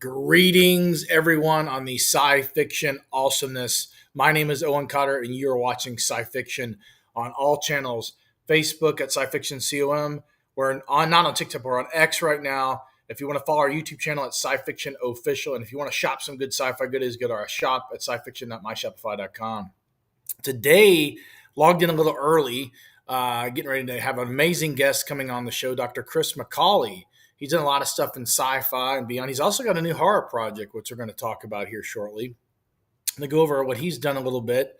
Greetings, everyone, on the Sci-Fiction awesomeness. My name is Owen Cotter, and you are watching Sci-Fiction on all channels. Facebook at Sci-Fiction COM. We're on not on TikTok, we're on X right now. If you want to follow our YouTube channel at Sci-Fiction Official, and if you want to shop some good sci-fi goodies, go to our shop at scifiction.myshopify.com. Today, logged in a little early, getting ready to have an amazing guest coming on the show, Dr. Chris McAuley. He's done a lot of stuff in sci-fi and beyond. He's also got a new horror project, which we're going to talk about here shortly. I'm going to go over what he's done a little bit.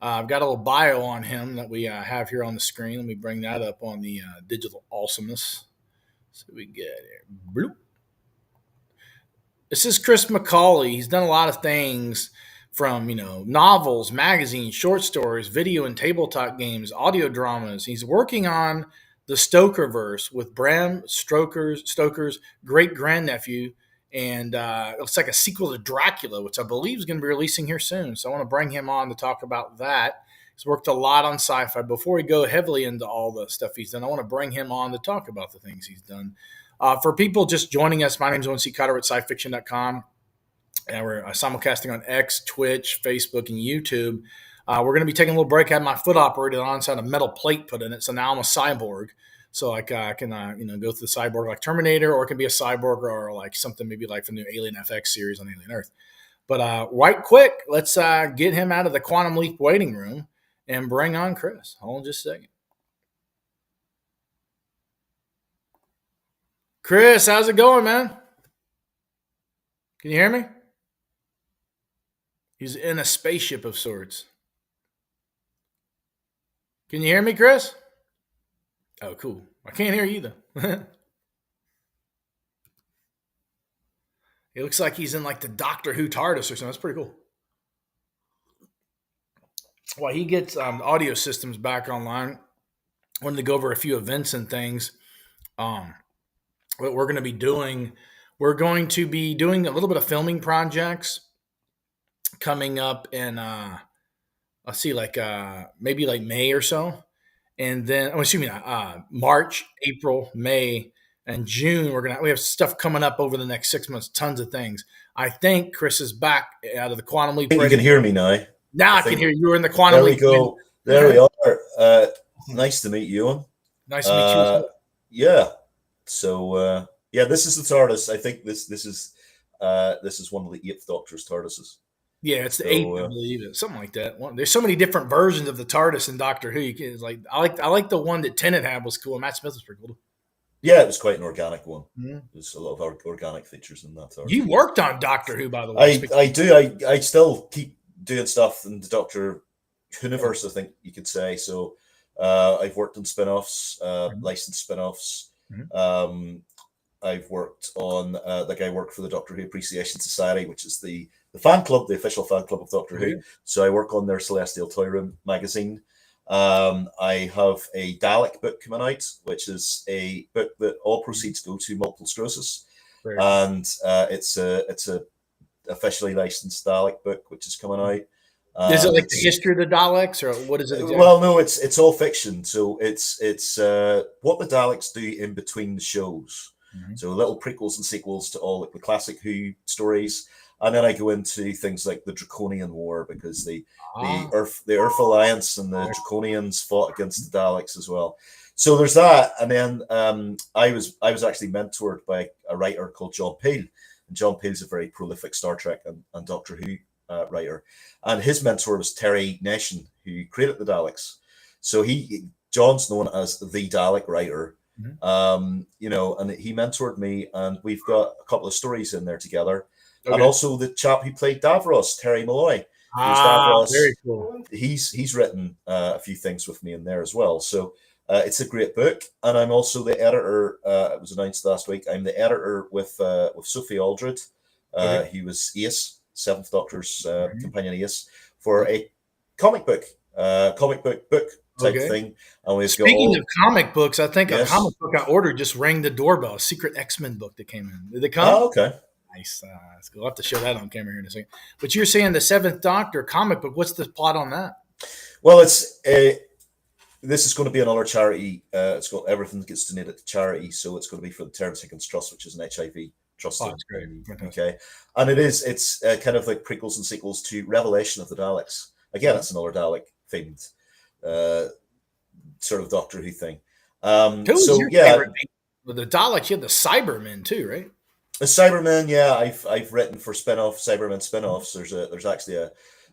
I've got a little bio on him that we have here on the screen. Let me bring that up on the digital awesomeness. So we get here. Bloop. This is Chris McAuley. He's done a lot of things from, novels, magazines, short stories, video and tabletop games, audio dramas. He's working on the Stokerverse with Bram Stoker's great-grandnephew, and it looks like a sequel to Dracula, which I believe is going to be releasing here soon. So I want to bring him on to talk about that. He's worked a lot on sci-fi. Before we go heavily into all the stuff he's done, I want to bring him on to talk about the things he's done. For people just joining us, my name is Owen C. Cotter at SciFiction.com, and we're simulcasting on X, Twitch, Facebook, and YouTube. We're going to be taking a little break. I had my foot operated on, so I had a metal plate put in it. So now I'm a cyborg. So I can go through the cyborg like Terminator, or it can be a cyborg or like something maybe like from the new Alien FX series on Alien Earth. But right quick, let's get him out of the Quantum Leap waiting room and bring on Chris. Hold on just a second. Chris, how's it going, man? Can you hear me? He's in a spaceship of sorts. Can you hear me, Chris? Oh, cool. I can't hear you either. It looks like he's in like the Doctor Who TARDIS or something. That's pretty cool. While he gets the audio systems back online, I wanted to go over a few events and things. What we're going to be doing, we're going to be doing a little bit of filming projects coming up in, I'll see, maybe like May or so. And then, March, April, May, and June, we have stuff coming up over the next 6 months, tons of things. I think Chris is back out of the Quantum Leap. I think you can hear me now. Now I can hear you. You were in the Quantum Leap. There we go. There we are. Nice to meet you, Owen. Nice to meet you as well. Yeah. So, this is the TARDIS. I think this is one of the 8th Doctor's TARDISes. Yeah, it's the 8th, I believe it, something like that. There's so many different versions of the TARDIS in Doctor Who. I like the one that Tennant had was cool. Matt Smith was pretty cool. Yeah, it was quite an organic one. Mm-hmm. There's a lot of organic features in that TARDIS. You worked on Doctor Who, by the way. I do. I still keep doing stuff in the Doctor Who-niverse, I think you could say. So I've worked on spin-offs, licensed spin-offs. Mm-hmm. I've worked on I work for the Doctor Who Appreciation Society, which is the fan club, the official fan club of Doctor Who. So I work on their Celestial Toy Room magazine. I have a Dalek book coming out, which is a book that all proceeds go to multiple sclerosis, and it's a officially licensed Dalek book, which is coming out. Is it like the history of the Daleks, or what is it exactly? Well, no, it's all fiction. So it's what the Daleks do in between the shows. Mm-hmm. So little prequels and sequels to all the classic Who stories. And then I go into things like the Draconian War, because the Earth Alliance and the Draconians fought against the Daleks as well. So there's that. And then I was actually mentored by a writer called John Peel. And John Peel's a very prolific Star Trek and Doctor Who writer. And his mentor was Terry Nation, who created the Daleks. So John's known as the Dalek writer. Mm-hmm. And he mentored me, and we've got a couple of stories in there together. Okay. And also the chap who played Davros, Terry Malloy. Davros, very cool. He's written a few things with me in there as well. So it's a great book, and I'm also the editor. It was announced last week. I'm the editor with Sophie Aldred. He was Ace, 7th Doctor's companion Ace, for a comic book type thing. And Speaking of comic books, I think a comic book I ordered just rang the doorbell. A secret X-Men book that came in. Did it come? Oh, okay. Nice. That's cool. I'll have to show that on camera here in a second. But you're saying the 7th Doctor comic book. What's the plot on that? Well, this is going to be another charity. It's got everything that gets donated to charity. So it's going to be for the Terence Higgins Trust, which is an HIV Trust Oh, him. that's great. Okay, and it's kind of like prequels and sequels to Revelation of the Daleks. Again, it's another Dalek themed sort of Doctor Who thing. Who was So your yeah, favorite? With the Daleks, you had the Cybermen too, right? the Cybermen. Yeah, I've written for Cybermen spin-offs. There's actually a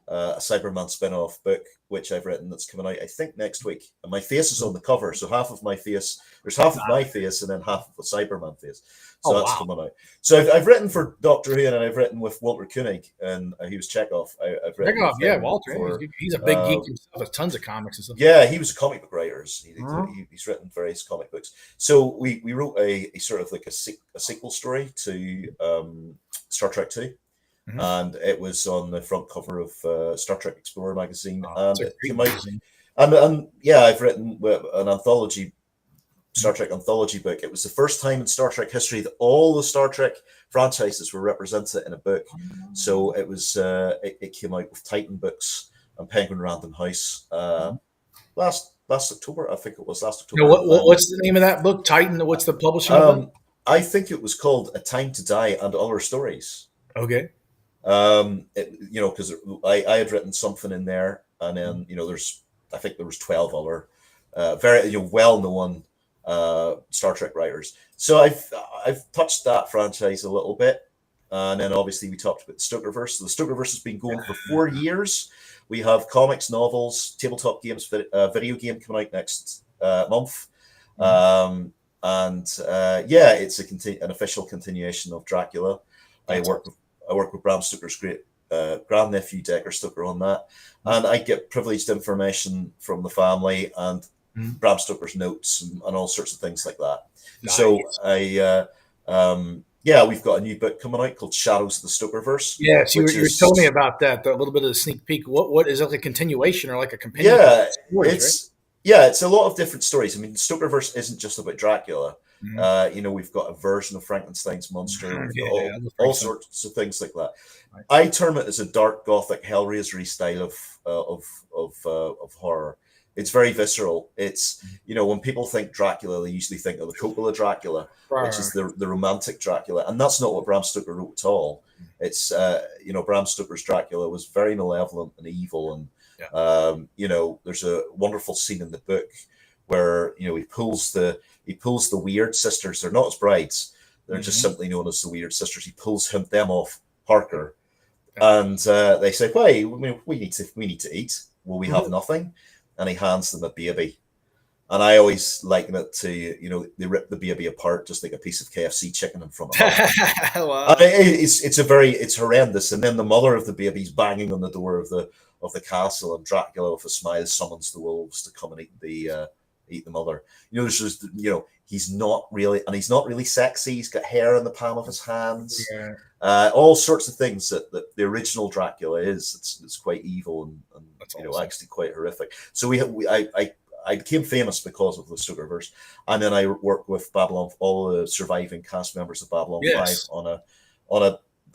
Cyberman spin-off book which I've written that's coming out I think next week. And my face is on the cover, so half of my face, there's half of my face and then half of the Cyberman face. So that's coming out. So I've written for Doctor Who, and I've written with Walter Koenig, and he was Chekhov. I've written Chekhov, with him Walter. for, He's a big geek himself. Has tons of comics and stuff. yeah, he was a comic book writer. He's written various comic books. So we wrote a sort of like a sequel story to Star Trek 2. And it was on the front cover of Star Trek Explorer magazine, and it came out. And yeah, I've written an anthology, Star Trek anthology book. It was the first time in Star Trek history that all the Star Trek franchises were represented in a book. So it was it came out with Titan Books and Penguin Random House last October. I think it was last October. What's the name of that book? Titan. What's the publishing of it? I think it was called A Time to Die and Other Stories. Okay. Because I had written something in there, and then I think there was 12 other very well-known Star Trek writers. So I've touched that franchise a little bit, and then obviously we talked about the Stokerverse. So the Stokerverse has been going for 4 years. We have comics, novels, tabletop games, video game coming out next month, it's an official continuation of Dracula. I work with Bram Stoker's great grandnephew Decker Stoker on that, and I get privileged information from the family and Bram Stoker's notes and all sorts of things like that. Nice. So we've got a new book coming out called Shadows of the Stokerverse. Yes, you were telling me about that, a little bit of the sneak peek. What is it, like a continuation or like a companion? Yeah, stories, it's a lot of different stories. I mean, the Stokerverse isn't just about Dracula. We've got a version of Frankenstein's monster, all sorts of things like that. Right. I term it as a dark gothic Hellraiser style of horror. It's very visceral. It's when people think Dracula, they usually think of the Coppola Dracula, which is the romantic Dracula, and that's not what Bram Stoker wrote at all. It's Bram Stoker's Dracula was very malevolent and evil, and there's a wonderful scene in the book where he pulls the Weird Sisters. They're not his brides. They're just simply known as the Weird Sisters. He pulls them off Harker, and they say, "Why? We need to eat. Well, we have nothing." And he hands them a baby. And I always liken it to they rip the baby apart just like a piece of KFC chicken in front of them. Wow. It's horrendous. And then the mother of the baby's banging on the door of the castle, and Dracula with a smile summons the wolves to come and eat the mother. There's just he's not really sexy. He's got hair on the palm of his hands. Yeah. All sorts of things that the original Dracula is. It's quite evil and awesome. Actually quite horrific. So I became famous because of the Stokerverse, and then I worked with Babylon, all the surviving cast members of Babylon 5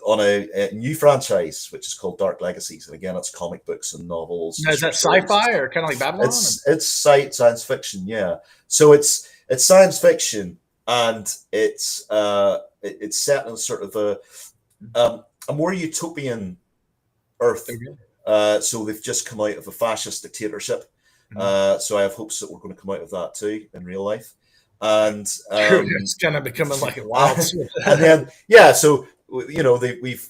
on a new franchise which is called Dark Legacies, and again it's comic books and novels. Now, is that sci-fi or kind of like Babylon? It's science fiction, yeah. So it's science fiction, and it's set in sort of a more utopian Earth. So they've just come out of a fascist dictatorship. So I have hopes that we're going to come out of that too in real life. And it's kind of becoming like a wild. And then so we've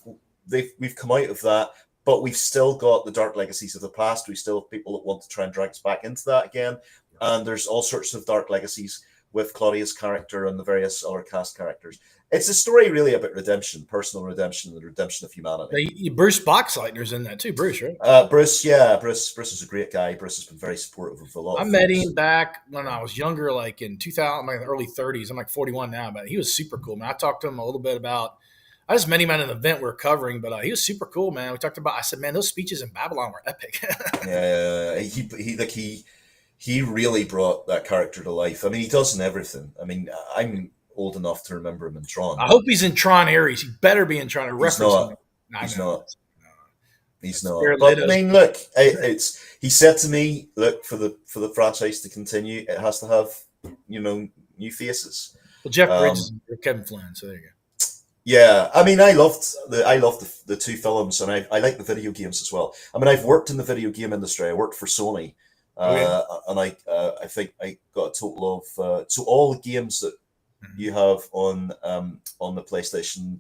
come out of that, but we've still got the dark legacies of the past. We still have people that want to try and drag us back into that again. And there's all sorts of dark legacies with Claudia's character and the various other cast characters. It's a story really about redemption, personal redemption, and the redemption of humanity. Bruce Boxleitner's in that too, Bruce, right? Bruce is a great guy. Bruce has been very supportive of a lot of met him back when I was younger, like in 2000, my early 30s. I'm like 41 now, but he was super cool, man. I talked to him a little bit about, I just met him at an event we were covering, but he was super cool, man. We talked about, I said, man, those speeches in Babylon were epic. Yeah, he really brought that character to life. I mean, he does in everything. I mean, I'm old enough to remember him in Tron. I hope he's in Tron Ares. He better be in Tron. He's not. He's not. But I mean, look, he said to me, look, for the franchise to continue, it has to have new faces. Well, Jeff Bridges or Kevin Flynn. So there you go. Yeah, I mean, I loved the two films, and I like the video games as well. I mean, I've worked in the video game industry. I worked for Sony, Okay. and I think I got a total of so all the games that Mhm. you have on the PlayStation.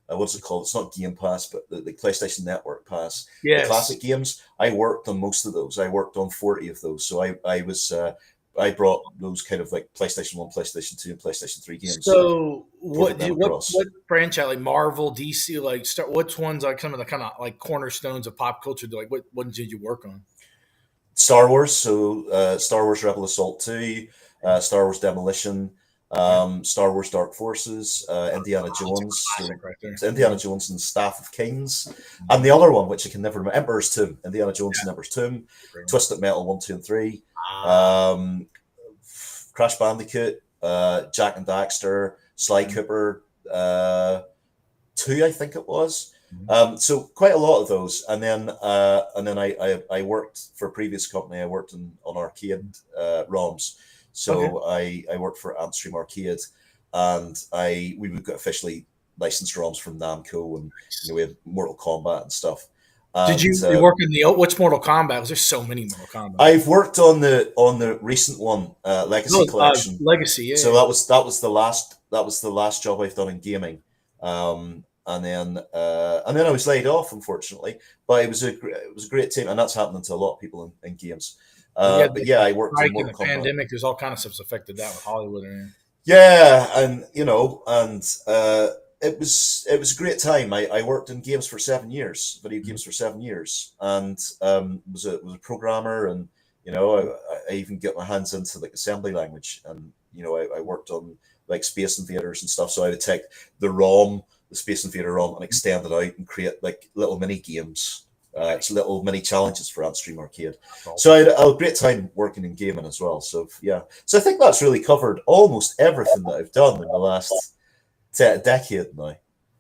What's it called? It's not Game Pass, but the PlayStation Network Pass. The Yes. classic games. I worked on most of those. I worked on 40 of those. So I brought those kind of like PlayStation One, PlayStation Two, and PlayStation Three games, So ported them what across. franchise like Marvel, DC, like start which ones are some of the kind of like cornerstones of pop culture? Like what ones did you work on? Star Wars, so Star Wars Rebel Assault 2, Star Wars Demolition, Okay. Star Wars Dark Forces, Indiana That's a Jones, classic so right there. it's Indiana Jones and Staff of Kings, and Mhm. the other one, which I can never remember, Emperor's Tomb, Indiana Jones Yeah, and Emperor's Tomb, great one. Twisted Metal 1, 2, and 3, Ah, um, Crash Bandicoot, Jack and Daxter, Sly mhm, Cooper, two, I think it was. mhm. So quite a lot of those, and then I worked for a previous company. I worked on arcade ROMs, Okay. so I worked for Antstream Arcade, and we would get officially licensed ROMs from Namco, and we had Mortal Kombat and stuff. Did And you work in the what's Mortal Kombat? Because there's so many Mortal Kombat. I've worked on the recent one, Legacy No, Collection. Legacy, yeah, So yeah. that was the last job I've done in gaming. And then I was laid off, unfortunately. But it was a great team, and that's happening to a lot of people in games. Well, yeah, But the yeah, I worked on strike and the Mortal Kombat. pandemic. There's all kind of stuff's affected that with Hollywood. And Yeah, and it was a great time. I worked in games for 7 years, video games for 7 years, and was a programmer, and I even get my hands into like assembly language, and I worked on like Space Invaders and stuff. So I would take the ROM, the Space Invader ROM, and extend it out and create like little mini games. It's nice. little mini challenges for Antstream Arcade. That's So awesome. I had a great time working in gaming as well. So yeah, so I think that's really covered almost everything that I've done in the last decade now.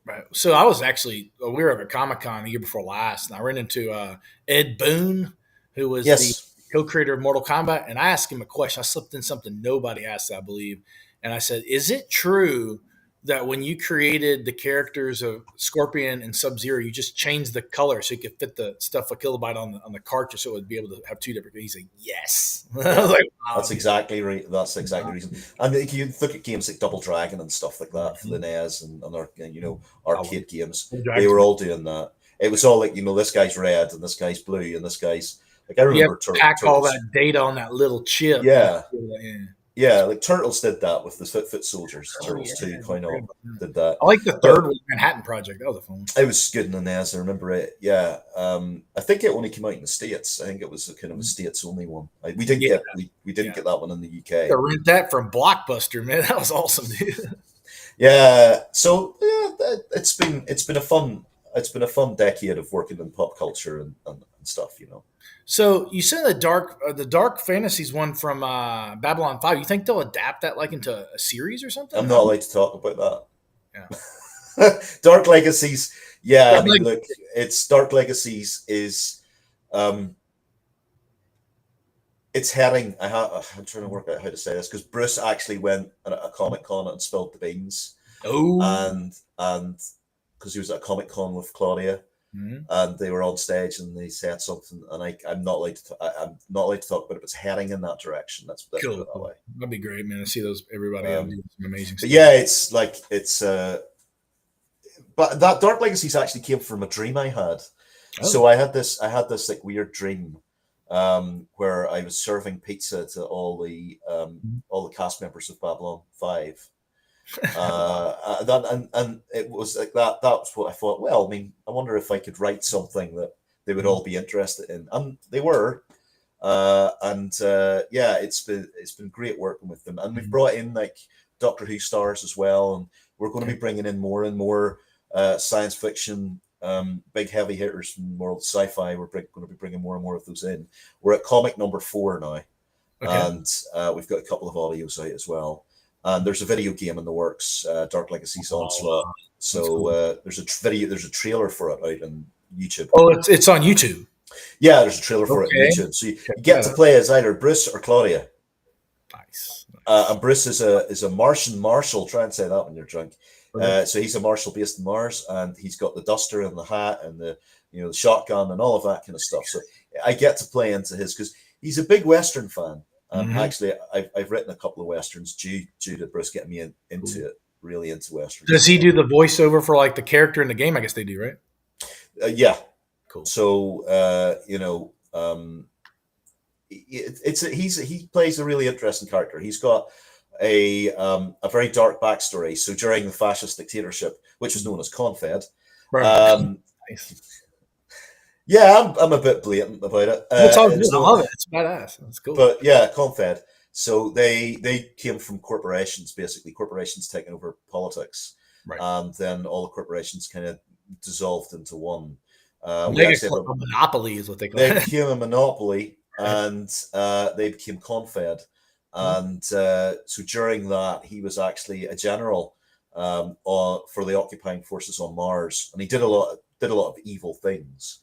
Right. So I was actually we were at a Comic Con the year before last, and I ran into Ed Boon, who was the Yes. co-creator of Mortal Kombat, and I asked him a question. I slipped in something nobody asked, I believe, and I said, "Is it true that when you created the characters of Scorpion and Sub Zero, you just changed the color so you could fit the stuff a kilobyte on the cartridge, so it would be able to have two different?" He said, "Yes." I was Yeah. like, "Wow, That's dude." exactly right. That's exactly the reason. And if you look at games like Double Dragon and stuff like that for the Mhm. NES and I love arcade games, it. they Dragon's were my all doing that. It was all like, this guy's red and this guy's blue and this guy's like I you have remember to pack all that Turtles. data on that little chip, and Yeah. yeah. Yeah, like Turtles did that with the Foot Soldiers. Oh yeah, Turtles 2 I kind forgot of about that. did that. I like the third But one, Manhattan Project. That was a fun one. it was good in the NES. I remember it. Yeah, I think it only came out in the States. I think it was a kind of a States only one. Yeah, We didn't yeah. get that one in the To UK. rent that from Blockbuster, man, that was awesome, dude. Yeah, so yeah, it's been a fun decade of working in pop culture and stuff. So you said the Dark Fantasies one from Babylon 5. You think they'll adapt that like into a series or something? I'm Or not how? allowed to talk about Yeah, that. Dark Legacies. Yeah, I Dark mean, Legacy. look, it's Dark Legacies is um it's heading. I'm trying to work out how to say this because Bruce actually went at a Comic Con and spilled the beans, Oh, and because he was at a Comic Con with Claudia, mhm. and they were on stage and they said something, and I'm not allowed to. I'm not allowed to talk about it. But it's heading in that direction. Let's put Cool, it that cool. way. That'd be great, man. I see those everybody Um, doing some amazing but stuff. yeah, it's like but that Dark Legacies actually came from a dream I had. Oh, So I had this like weird dream where I was serving pizza to all the cast members of Babylon 5. And it was like that. That's what I thought. Well, I mean, I wonder if I could write something that they would all be interested in, and they were. Yeah, it's been great working with them, and we've brought in like Doctor Who stars as well, and we're going to okay, be bringing in more and more science fiction big heavy hitters from the world of sci-fi. We're going to be bringing more and more of those in. We're at comic number 4 now, okay. and we've got a couple of audios out as well. And there's a video game in the works, Dark Legacy's Oh, Onslaught. wow. That's So cool. there's a trailer for it out on YouTube. Oh, it's on YouTube. Yeah, there's a trailer for it on Okay, YouTube. So check you get that to out. play as either Bruce or Claudia. Nice. And Bruce is a Martian marshal. Try and say that when you're drunk. Okay. So he's a marshal based in Mars, and he's got the duster and the hat and the the shotgun and all of that kind of stuff. So I get to play into his because he's a big Western fan. Actually, I've written a couple of Westerns due to Bruce getting me into it, really into Westerns. Does he do the voiceover for like the character in the game? I guess they do, right? Yeah. Cool. So he plays a really interesting character. He's got a very dark backstory. So during the fascist dictatorship, which was known as Confed, Nice. yeah, I'm a bit blatant about it. It's all good. I love it. It's badass. It's cool. But yeah, Confed. So they came from corporations, basically. Corporations taking over politics, Right. And then all the corporations kind of dissolved into one. A monopoly is what they call it. They became a monopoly, and they became Confed. And so during that, he was actually a general for the occupying forces on Mars, and he did a lot of evil things.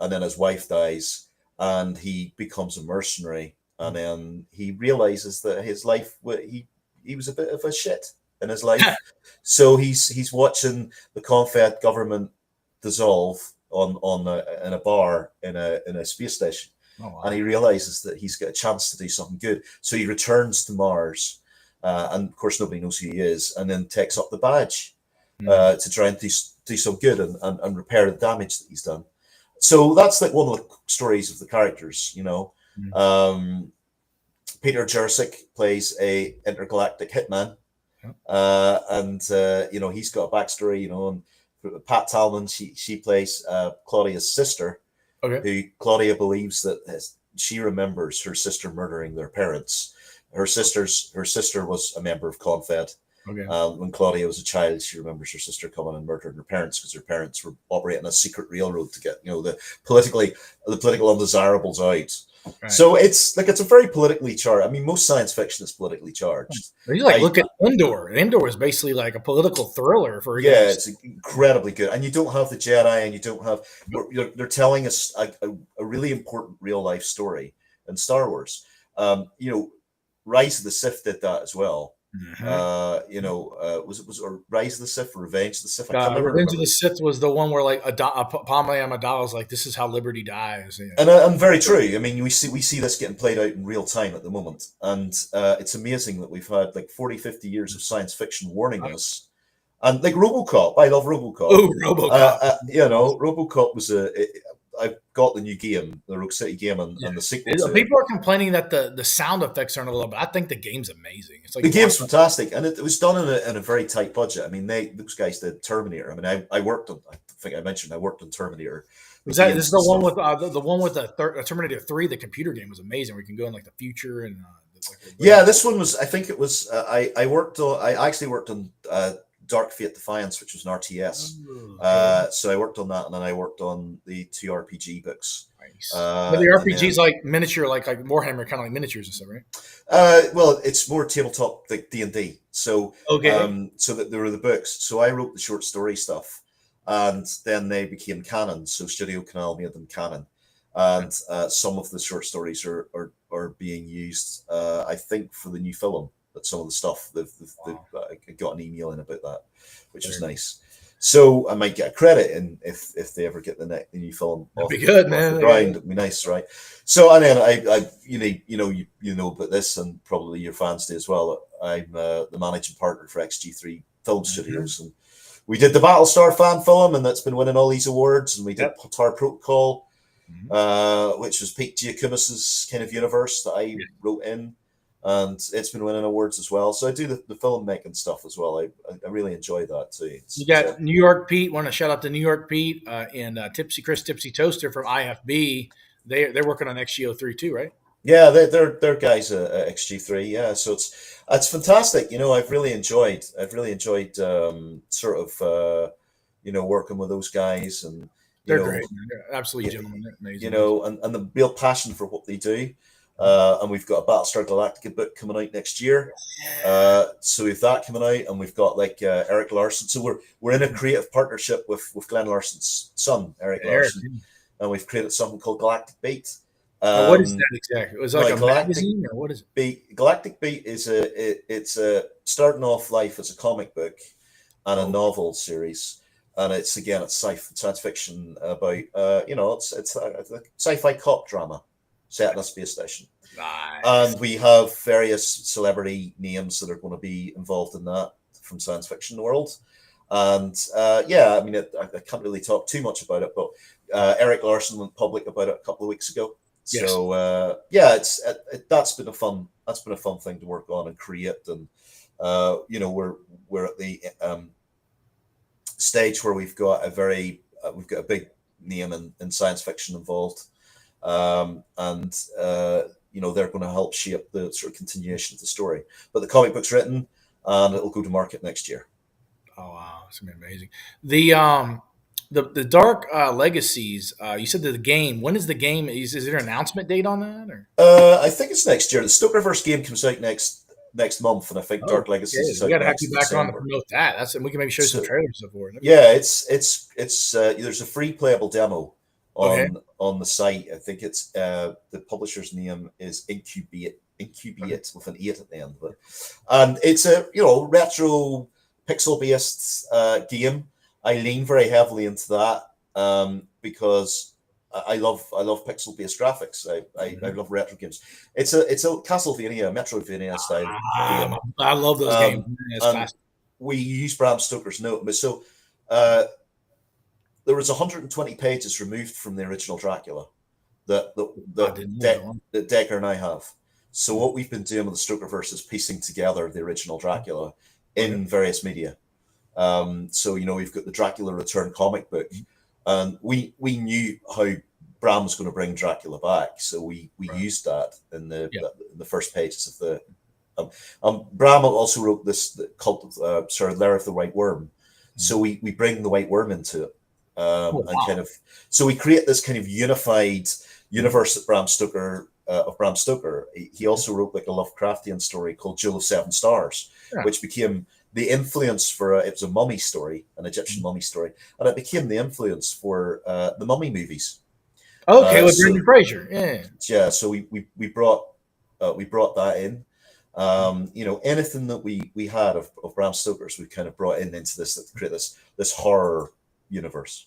And then his wife dies, and he becomes a mercenary. And then he realizes that his life, he was a bit of a shit in his life. So he's watching the Confed government dissolve in a bar in a space station. Oh, wow. And he realizes that he's got a chance to do something good. So he returns to Mars, and of course nobody knows who he is, and then takes up the badge to try and do some good and repair the damage that he's done. So that's like one of the stories of the characters, Peter Jurczyk plays a intergalactic hitman, and he's got a backstory, and Pat Talman, she plays Claudia's sister, who Claudia believes that she remembers her sister murdering their parents. Her sister was a member of Confed. When Claudia was a child, she remembers her sister coming and murdering her parents because her parents were operating a secret railroad to get the political undesirables out. Right. So it's a very politically charged. I mean, most science fiction is politically charged. You look at Endor. Endor is basically like a political thriller for it's incredibly good. And you don't have the Jedi, and you don't have. They're telling us a really important real life story in Star Wars. Rise of the Sith did that as well. Was it Rise of the Sith or Revenge of the Sith? Revenge of the Sith was the one where like Padme Amidala was like, "This is how liberty dies," and very true. I mean, we see this getting played out in real time at the moment, and it's amazing that we've had like 40-50 years of science fiction warning us, and like RoboCop. I love RoboCop. Oh, RoboCop! RoboCop was I've got the new game, the Rogue City game, and the sequel. People are complaining that the sound effects aren't a little, but I think the game's amazing. It's like the game's fantastic, and it was done in a very tight budget. I mean, those guys did Terminator. I mean, I worked on. I think I mentioned I worked on Terminator. This is the one with the Terminator 3? The computer game was amazing. We can go in like the future and. This one was. I think it was. I actually worked on. Dark Fate Defiance, which was an RTS. So I worked on that, and then I worked on the 2 RPG books. Nice. But the RPGs like miniature, like Warhammer, kind of like miniatures and stuff, right? Well, it's more tabletop, like D&D. So so that there were the books. So I wrote the short story stuff, and then they became canon. So Studio Canal made them canon, and some of the short stories are being used, I think, for the new film. Some of the stuff they've got an email in about that, which was nice. So I might get a credit in if they ever get the new film. That'd be good, man. It'd be nice, right? So and then I you know about this, and probably your fans do as well. I'm the managing partner for XG3 Film Studios, and we did the Battlestar fan film, and that's been winning all these awards. And we did Tar Protocol, which was Pete Giacomis's kind of universe that I wrote in. And it's been winning awards as well. So I do the filmmaking stuff as well. I really enjoy that too. You got New York Pete. Want to shout out to New York Pete and Tipsy Toaster from IFB. They're working on XGO3 too, right? Yeah, they're guys at XG3. Yeah, so it's fantastic. I've really enjoyed sort of working with those guys, and they're great. They're absolutely gentlemen. They're amazing. And the real passion for what they do. And we've got a Battlestar Galactica book coming out next year. So we've that coming out, and we've got like Eric Larson. So we're in a creative partnership with Glenn Larson's son, Eric Larson, and we've created something called Galactic Beat. What is that exactly? Was it like Right, a magazine or what is it? Galactic Beat is it's a starting off life as a comic book and a Oh, novel series, and it's again it's science fiction about it's a sci-fi cop drama set in a space station, nice. and we have various celebrity names that are going to be involved in that from science fiction world. And yeah, I mean, I can't really talk too much about it, but Eric Larson went public about it a couple of weeks ago. Yes. So yeah, that's been a fun thing to work on and create, and we're at the stage where we've got a big name in science fiction involved, and they're going to help shape the sort of continuation of the story. But the comic book's written, and it'll go to market next year. Oh wow, it's gonna be amazing. The Dark Legacies. You said that the game. When is the game? Is there an announcement date on that? Or I think it's next year. The Stokerverse game comes out next month, and I think Dark Legacies is we out got to have next you back on to December. promote that. And we can maybe show some So trailers for it. yeah, it's there's a free playable demo Okay. on the site. I think it's the publisher's name is Incubate with an 8 at the end of it, and it's a retro pixel based game. I lean very heavily into that because I love pixel based graphics. I love retro games. It's a Castlevania, Metroidvania style game, I love those games. It's and fast. we use Bram Stoker's note. So uh, there was 120 pages removed from the original Dracula that I didn't know that one. that Decker and I have. So what we've been doing with the Stokerverse is piecing together the original Dracula in various media. So we've got the Dracula Return comic book, and we knew how Bram was going to bring Dracula back, so we used that in the first pages of the. Bram also wrote this cult of Lair of the White Worm, so we bring the White Worm into it, and kind of so we create this kind of unified universe that Bram Stoker. Of Bram Stoker, he also wrote like a Lovecraftian story called Jewel of Seven Stars, which became the influence for it was a mummy story, an Egyptian mummy story, and it became the influence for the Mummy movies. Okay, with Brendan Fraser. Yeah. So we brought that in. Anything that we had of Bram Stoker's, we kind of brought into this to create this horror universe.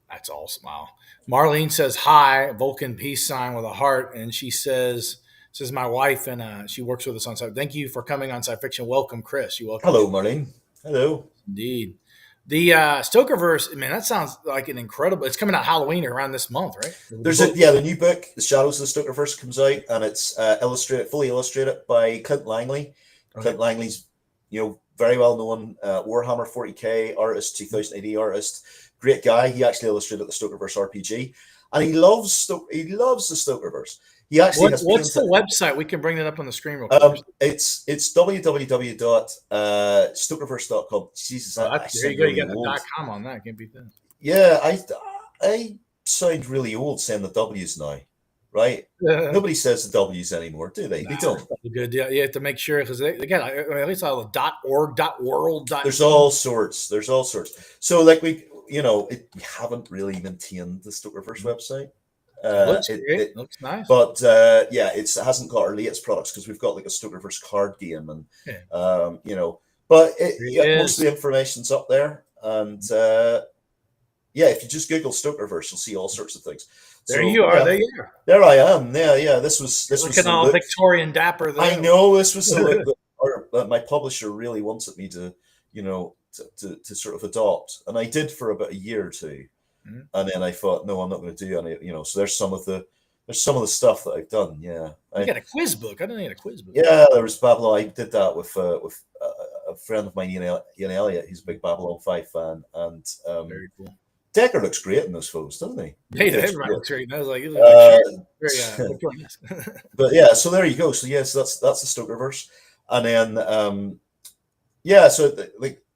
That's awesome. Wow. Marlene says hi, Vulcan peace sign with a heart, and she says my wife, and she works with us on site. Thank you for coming on SciFiction. Welcome, Chris. You welcome. Hello, Marlene. Hello. Indeed. The Stokerverse, man, that sounds like an incredible. It's coming out Halloween or around this month, right? There's the new book, The Shadows of the Stokerverse, comes out, and it's fully illustrated by Clint Langley. Okay. Clint Langley's, very well known Warhammer 40k artist, 2000 AD artist. Great guy. He actually illustrated the Stokerverse RPG, and he loves the Stokerverse. He actually what's the website? We can bring that up on the screen real quick. It's www.stokerverse.com. Jesus, there you go. You got the .com on that. Can't beat that. Yeah, I sound really old saying the W's now, right? Nobody says the W's anymore, do they? They don't. Good. Yeah, you have to make sure because again, at least all the .org, .world. There's all sorts. So like we haven't really maintained the Stokerverse website. It looks nice, but it hasn't got our latest products because we've got like a Stokerverse card game, and but most of the information's up there, and if you just Google Stokerverse, you'll see all sorts of things. There you are. There you are. There I am. Yeah. This was looking all Victorian dapper. There. I know this was the look that my publisher really wanted me to, to sort of adopt, and I did for about a year or two. And then I thought, no, I'm not going to do any. So there's some of the stuff that I've done. Yeah, I got a quiz book. I didn't need a quiz book. Yeah, there was Babylon. I did that with a friend of mine, Ian Elliott. He's a big Babylon 5 fan, and very cool. Decker looks great in those photos, doesn't he? Hey, everybody looks great. I was like, very but yeah, so there you go. So yes, that's the Stokerverse, and then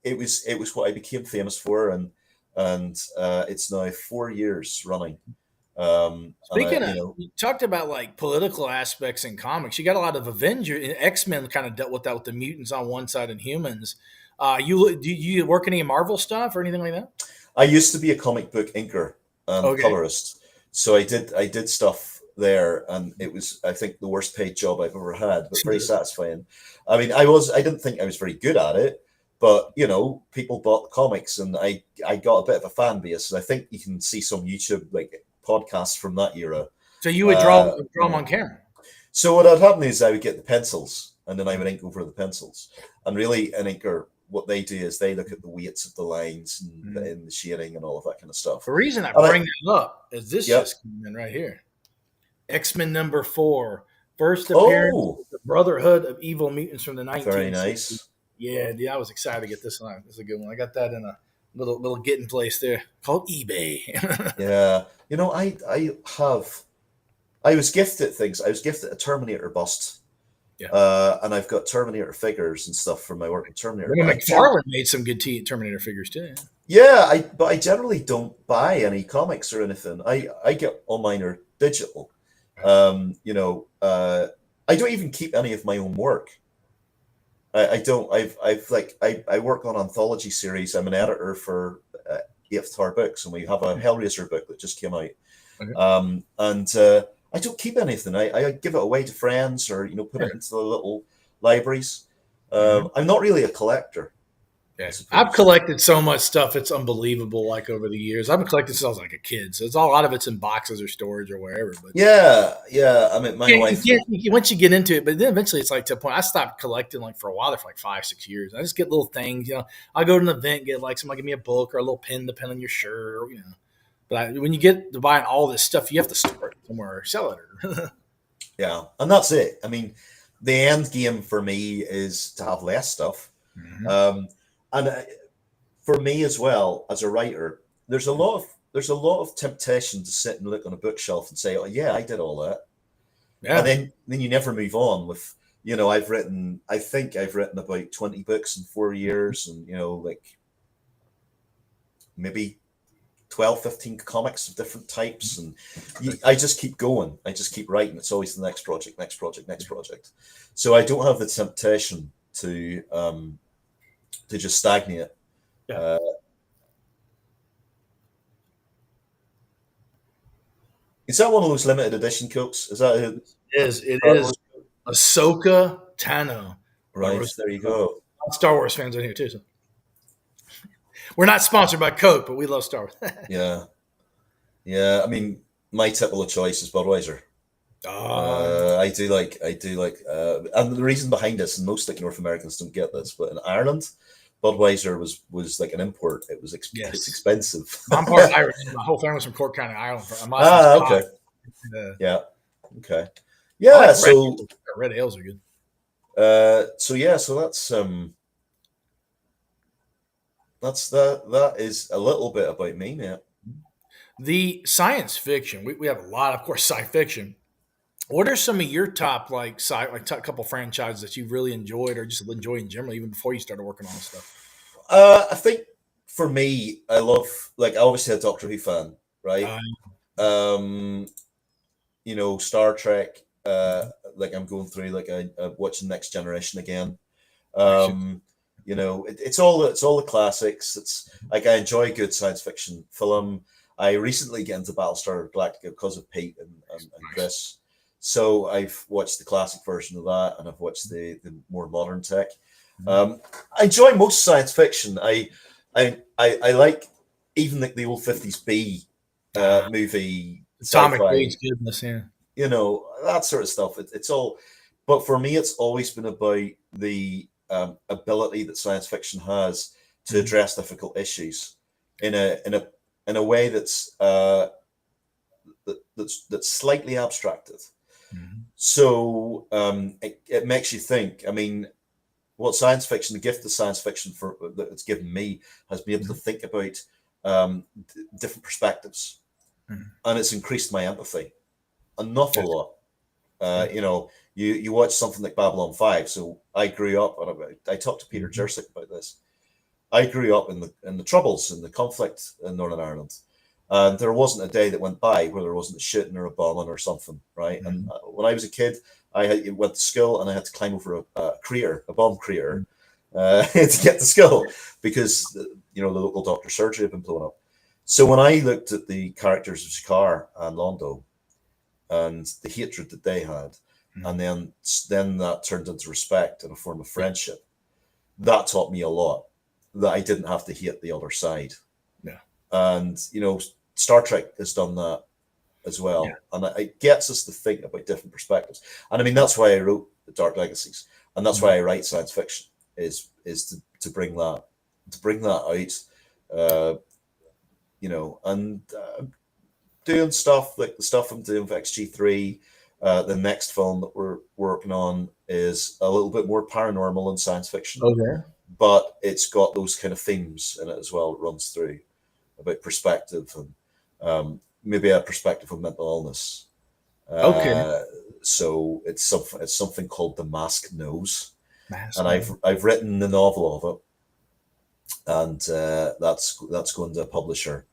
it was what I became famous for, and it's now 4 years running. Speaking of, you talked about like political aspects in comics. You got a lot of Avengers, X-Men kind of dealt with that with the mutants on one side and humans. Do you work any Marvel stuff or anything like that? I used to be a comic book inker and colorist, so I did stuff there, and it was, I think, the worst paid job I've ever had, but very satisfying. I mean, I didn't think I was very good at it, but people bought the comics, and I got a bit of a fan base. And I think you can see some YouTube like podcasts from that era. So you would draw them on camera. So what would happen is I would get the pencils, and then I would ink over the pencils. And really, an inker, what they do is they look at the weights of the lines and the shading and all of that kind of stuff. The reason I bring that up is this just came in right here. X-Men #4, first appearance of the Brotherhood of Evil Mutants from the 1960s. Very nice. Yeah, I was excited to get this one. This is a good one. I got that in a little getting place there called eBay. Yeah. I was gifted things. I was gifted a Terminator bust. Yeah. And I've got Terminator figures and stuff from my work with Terminator. McFarlane made some good Terminator figures too. Yeah, but I generally don't buy any comics or anything. I get all mine are digital. I don't even keep any of my own work. I don't. I work on anthology series. I'm an editor for Eighth Tower Books, and we have a Hellraiser book that just came out. Okay. I don't keep anything. I give it away to friends, or put it into the little libraries. I'm not really a collector. Yes. I've collected so much stuff; it's unbelievable. Like over the years, I've been collecting since I was like a kid. So a lot of it's in boxes or storage or wherever. But yeah. I mean, my wife. Once you get into it, but then eventually it's like to a point. I stopped collecting like for a while, for like 5-6 years. I just get little things. I'll go to an event, get like somebody give me a book or a little pin to pin on your shirt, or But when you get to buying all this stuff, you have to store it somewhere or sell it. Yeah, and that's it. I mean, the end game for me is to have less stuff. And for me as well, as a writer, there's a lot of temptation to sit and look on a bookshelf and say, "Oh yeah, I did all that," and then you never move on. With I think I've written about 20 books in 4 years, and like maybe 12, 15 comics of different types, and I just keep going. I just keep writing. It's always the next project. So I don't have the temptation to just stagnate. Yeah. Is that one of those limited edition cooks? Is that it? It is Ahsoka Tano. Right, there you go. Star Wars fans in here too. So. We're not sponsored by Coke, but we love Star Wars. Yeah. I mean, my typical choice is Budweiser. I do like, and the reason behind this, and most North Americans don't get this, but in Ireland, Budweiser was like an import. It was it's expensive. I'm part Irish. My whole family's from Cork County, Ireland. Okay. Okay. Yeah. Like so red ales are good. So that is a little bit about me, man. The science fiction, we have a lot, of course, sci-fiction. What are some of your top top couple franchises that you really enjoyed or just enjoy in general, even before you started working on this stuff? I think for me, I love I obviously a Doctor Who fan, right? Star Trek. I'm going through I watching Next Generation again. It's all the classics. It's like I enjoy a good science fiction film. I recently get into Battlestar Galactica because of Pete and Chris. So I've watched the classic version of that, and I've watched the more modern tech. I enjoy most science fiction. I like even the old 50s B movie. Atomic Blades goodness, yeah. That sort of stuff. It's all, but for me, it's always been about the ability that science fiction has to address difficult issues in a way that's slightly abstracted. So it makes you think. I mean, what science fiction, the gift of science fiction that it's given me has been able to think about different perspectives, and it's increased my empathy an awful lot. You watch something like Babylon 5. So I grew up, and I talked to Peter Jersick about this. I grew up in the Troubles, in the conflict in Northern Ireland. And there wasn't a day that went by where there wasn't a shooting or a bombing or something, right? And when I was a kid, I went to school and I had to climb over a bomb crater, to get to school because the local doctor's surgery had been blown up. So when I looked at the characters of Shakar and Londo, and the hatred that they had, and then that turned into respect and a form of friendship. That taught me a lot, that I didn't have to hate the other side. Yeah. And Star Trek has done that as well, and it gets us to think about different perspectives. And I mean, that's why I wrote the Dark Legacies, and that's why I write science fiction, is to bring that out, and doing stuff like the stuff I'm doing for XG3. The next film that we're working on is a little bit more paranormal and science fiction. Okay. But it's got those kind of themes in it as well. It runs through about perspective and maybe a perspective of mental illness. Okay. So it's something called The Mask Knows, and Mask. I've written the novel of it, and that's going to a publisher.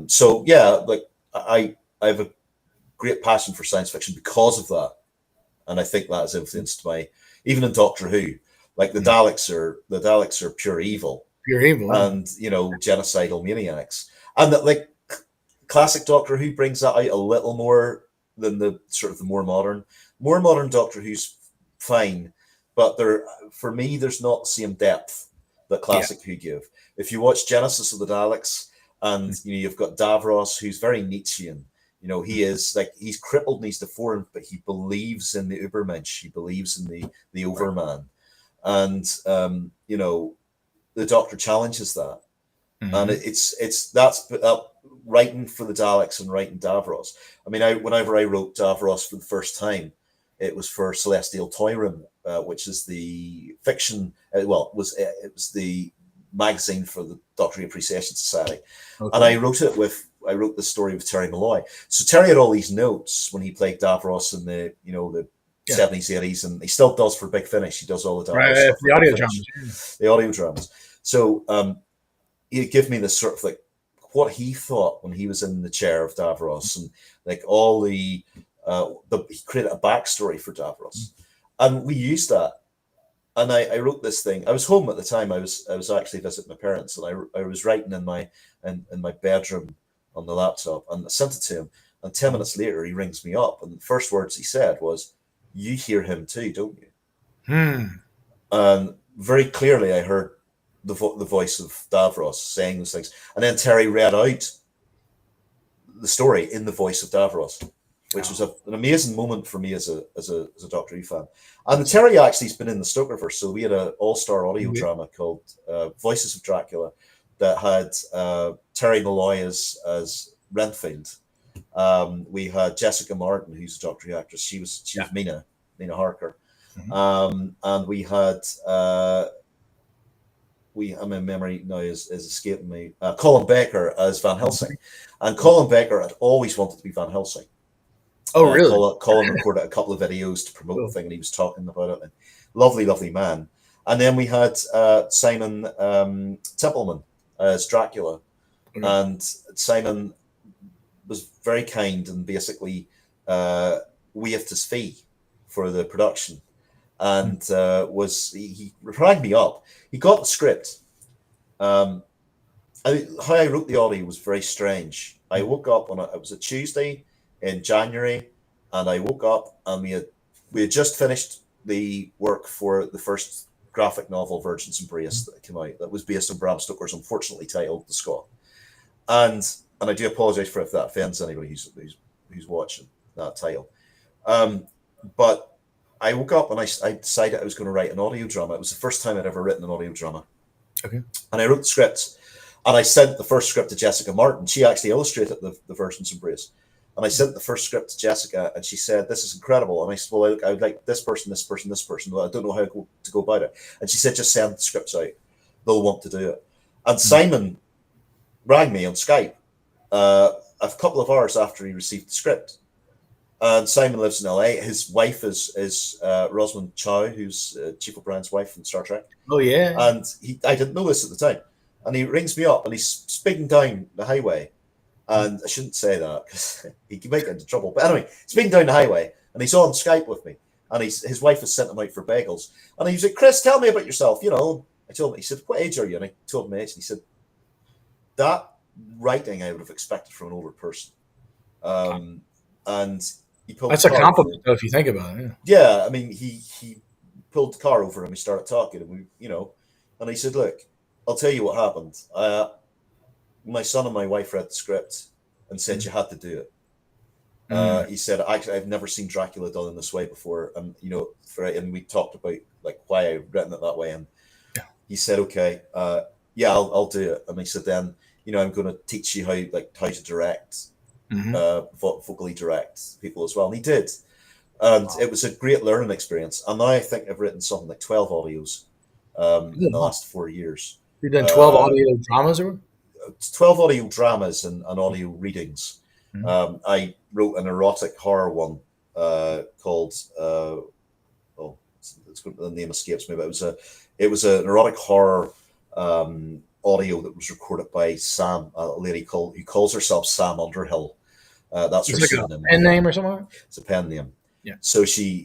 So yeah, like I have a great passion for science fiction because of that, and I think that has influenced my, even in Doctor Who, like the Daleks are pure evil, and genocidal maniacs, and that like classic Doctor Who brings that out a little more than the sort of the more modern Doctor Who's fine, but for me there's not the same depth that classic Who give. If you watch Genesis of the Daleks, and you've got Davros, who's very Nietzschean. He is like, he's crippled and he's deformed, but he believes in the Übermensch. He believes in the Overman, and the Doctor challenges that, and that's writing for the Daleks and writing Davros. I mean, whenever I wrote Davros for the first time, it was for Celestial Toy Room, which is the fiction. It was the magazine for the Doctor Who Appreciation Society, and I wrote the story with Terry Malloy. So Terry had all these notes when he played Davros in the 70s, 80s, and he still does for Big Finish. He does all the Davros stuff, the audio dramas. The audio dramas. So he'd give me this sort of like what he thought when he was in the chair of Davros, and like all he created a backstory for Davros, and we used that. And I wrote this thing. I was home at the time. I was actually visiting my parents, and I was writing in my bedroom on the laptop, and I sent it to him. And 10 minutes later, he rings me up, and the first words he said was, "You hear him too, don't you?" And very clearly, I heard the voice of Davros saying those things, and then Terry read out the story in the voice of Davros, which was an amazing moment for me as a Doctor Who fan. And Terry actually has been in the Stokerverse, so we had an all-star audio drama called Voices of Dracula that had Terry Malloy as Renfield. We had Jessica Martin, who's a Doctor Who actress. She was Mina Harker, and we had my memory now is escaping me. Colin Baker as Van Helsing, and Colin Baker had always wanted to be Van Helsing. Oh, really? Colin recorded a couple of videos to promote the thing, and he was talking about it. And lovely, lovely man. And then we had Simon Templeman as Dracula, and Simon was very kind and basically waived his fee for the production, and he rang me up. He got the script. How I wrote the audio was very strange. I woke up it was a Tuesday in January, and I woke up and we had just finished the work for the first graphic novel, Virgin's Embrace, that came out, that was based on Bram Stoker's unfortunately titled The Scot. And I do apologize for if that offends anybody who's watching that title. But I woke up and I decided I was going to write an audio drama. It was the first time I'd ever written an audio drama. Okay. And I wrote the script, and I sent the first script to Jessica Martin. She actually illustrated the Virgin's Embrace. And I sent the first script to Jessica, and she said, "This is incredible." And I said, "Well, I would like this person, this person, this person. Well, I don't know how to go about it." And she said, "Just send the scripts out. They'll want to do it." And Simon rang me on Skype a couple of hours after he received the script. And Simon lives in LA. His wife is Rosamund Chow, who's Chief O'Brien's wife in Star Trek. Oh, yeah. And I didn't know this at the time. And he rings me up, and he's speeding down the highway. And I shouldn't say that because he might get into trouble. But anyway, he's speeding down the highway, and he's on Skype with me. And his wife has sent him out for bagels. And he was like, "Chris, tell me about yourself." I told him. He said, "What age are you?" And I told him my age. And he said, "That writing I would have expected from an older person." and he pulled That's the a car over. compliment, though, if you think about it. Yeah, I mean, he pulled the car over and we started talking, and and he said, "Look, I'll tell you what happened. My son and my wife read the script and said you had to do it." He said, "Actually, I've never seen Dracula done in this way before," and and we talked about like why I'd written it that way, and he said, "Okay, yeah, I'll do it." And he said, "Then I'm going to teach you how to direct, vocally direct people as well," and he did. And it was a great learning experience. And now I think I've written something like 12 audios in the last 4 years. You've done 12 audio dramas, or 12 audio dramas and audio readings. I wrote an erotic horror one called the name escapes me, but it was an erotic horror audio that was recorded by Sam, a lady who calls herself Sam Underhill. That's her pseudonym. Pen name or something? It's a pen name. Yeah. So she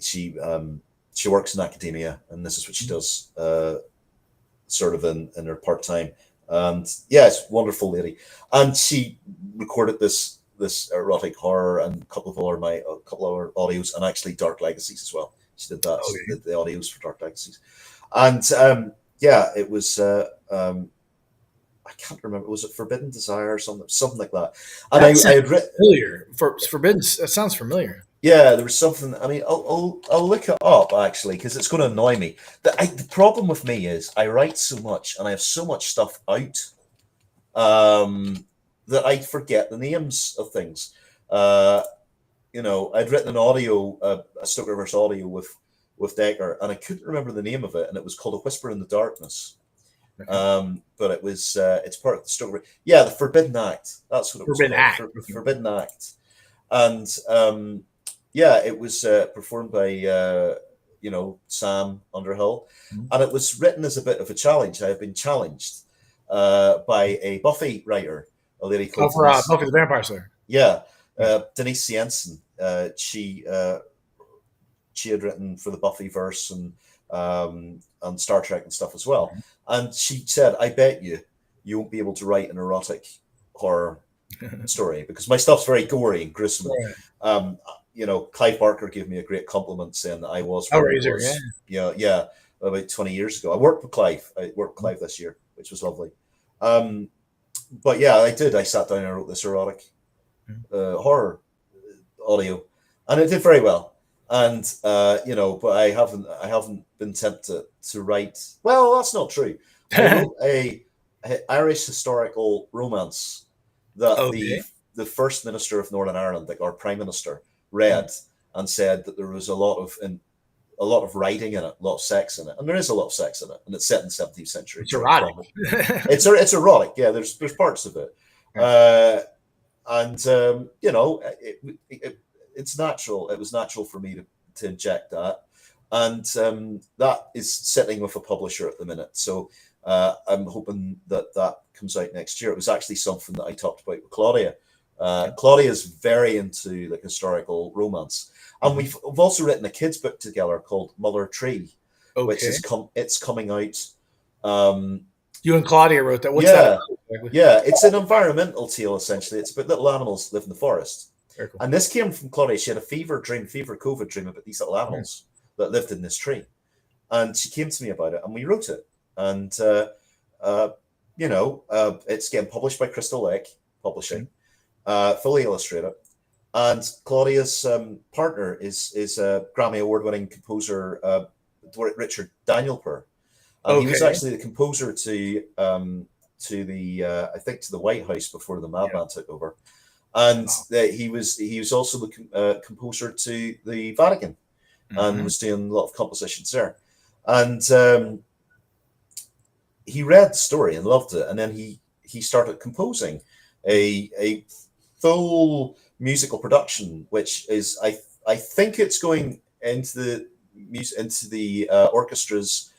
works in academia, and this is what she does, sort of in her part time. And yeah, it's a wonderful lady. And she recorded this erotic horror and a couple of our audios, and actually Dark Legacies as well. She did that. She did the audios for Dark Legacies, and yeah, it was. I can't remember. Was it Forbidden Desire or something like that? And I had written familiar for Forbidden. That sounds familiar. Yeah, there was something. I mean, I'll look it up actually because it's going to annoy me. The problem with me is I write so much and I have so much stuff out that I forget the names of things. I'd written an audio, a Stokerverse audio with Decker, and I couldn't remember the name of it, and it was called A Whisper in the Darkness. Okay. But it was it's part of the Stokerverse. Yeah, the Forbidden Act. That's what it was. Forbidden Act, and yeah, it was performed by Sam Underhill, and it was written as a bit of a challenge. I have been challenged by a Buffy writer, a lady called Buffy the Vampire Slayer. Yeah, Denise Jensen. She had written for the Buffyverse and Star Trek and stuff as well. And she said, "I bet you won't be able to write an erotic horror story because my stuff's very gory and gruesome." Right. Clive Barker gave me a great compliment saying that I was. Hellraiser, yeah, about 20 years ago. I worked with Clive. This year, which was lovely. But yeah, I did. I sat down and wrote this erotic horror audio, and it did very well. And but I haven't been tempted to write. Well, that's not true. I wrote a Irish historical romance that the First Minister of Northern Ireland, like our Prime Minister, read and said that there was a lot of writing in it, a lot of sex in it, and there is a lot of sex in it, and it's set in the 17th century. It's erotic. It's erotic. Yeah, there's parts of it, it's natural. It was natural for me to inject that, and that is sitting with a publisher at the minute. So I'm hoping that comes out next year. It was actually something that I talked about with Claudia. Claudia is very into like historical romance, and we've also written a kids book together called Mother Tree, which is coming out. You and Claudia wrote that. What's that? Yeah, it's an environmental tale essentially. It's about little animals that live in the forest. Cool. And this came from Claudia. She had a COVID dream about these little animals that lived in this tree, and she came to me about it, and we wrote it. And it's getting published by Crystal Lake Publishing. Fully illustrated, and Claudia's partner is a Grammy Award-winning composer, Richard Danielper. He was actually the composer to the White House before the Madman took over, and he was also the composer to the Vatican, and was doing a lot of compositions there, and he read the story and loved it, and then he started composing a full musical production, which is I think it's going into the orchestras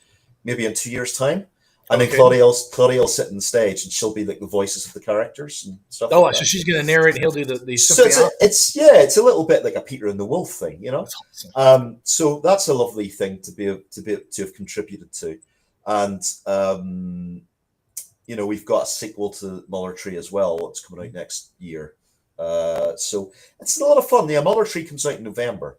maybe in 2 years' time, and then Claudia'll sit on the stage and she'll be like the voices of the characters and stuff. Oh, like so she's going to narrate, and he'll do the so it's a little bit like a Peter and the Wolf thing, you know. That's awesome. So that's a lovely thing to have contributed to, and we've got a sequel to Muller Tree as well. It's coming out next year. So it's a lot of fun. The Mother Tree comes out in November.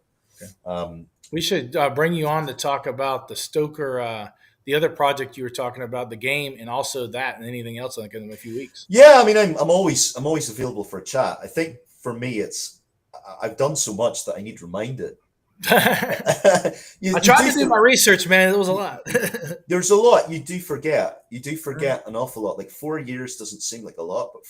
Okay. We should bring you on to talk about the Stoker, the other project you were talking about, the game, and also that, and anything else like in a few weeks. Yeah, I mean, I'm always available for a chat. I think for me, I've done so much that I need reminded. I tried to do my research, man. It was a lot. There's a lot you do forget. You do forget an awful lot. Like 4 years doesn't seem like a lot, but